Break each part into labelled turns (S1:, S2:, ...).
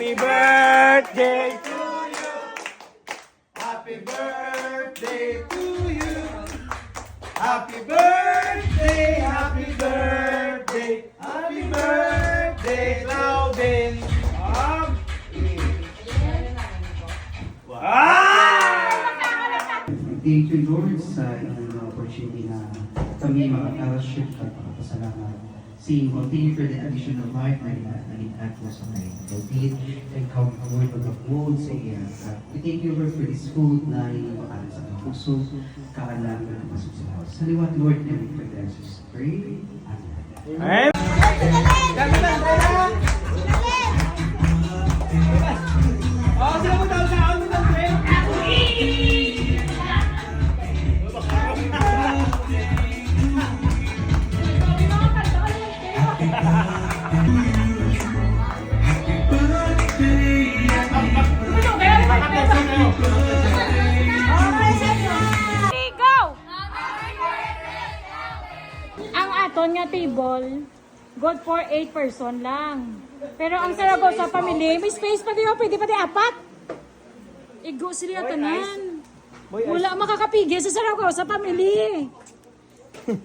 S1: Happy birthday to you. Happy birthday to you. Happy birthday, happy birthday, happy birthday, Claudine.
S2: Thank you, Lord, sa inyong opportunity na kami makaka-fellowship at makapasalamat. Saying, continue for the addition of life na nag-add po sa ngayon. So, be it and come forward of the food sa iyan. We thank you, Lord, for this food na hindi makalan sa mga puso, kaalam na napasok sa house. Sa liwat, Lord, and for the Jesus. Pray. Amen.
S3: Ang aton nga table, good for 8 person lang. Pero ang Saragossa family, may space pa diyo, pwede pa di apat. Igo sila tanan. Wala makakapigil sa Saragossa family.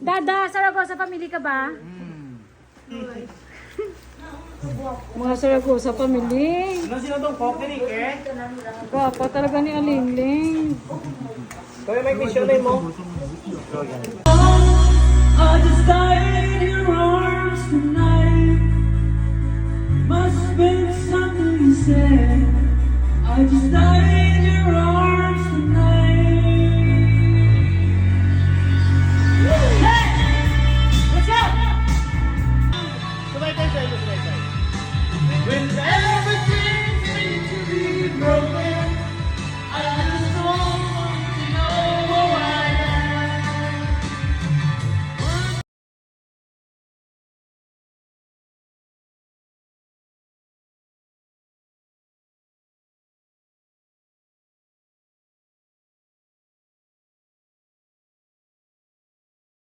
S3: Dada, Saragossa family ka ba? Mga Saragossa family.
S1: Ano sila tong coconut eh?
S3: Gapa talaga ni Alingling.
S1: Kaya may mission na mo.
S4: I just died in your arms tonight. Must have been something you said. I just died in your arms.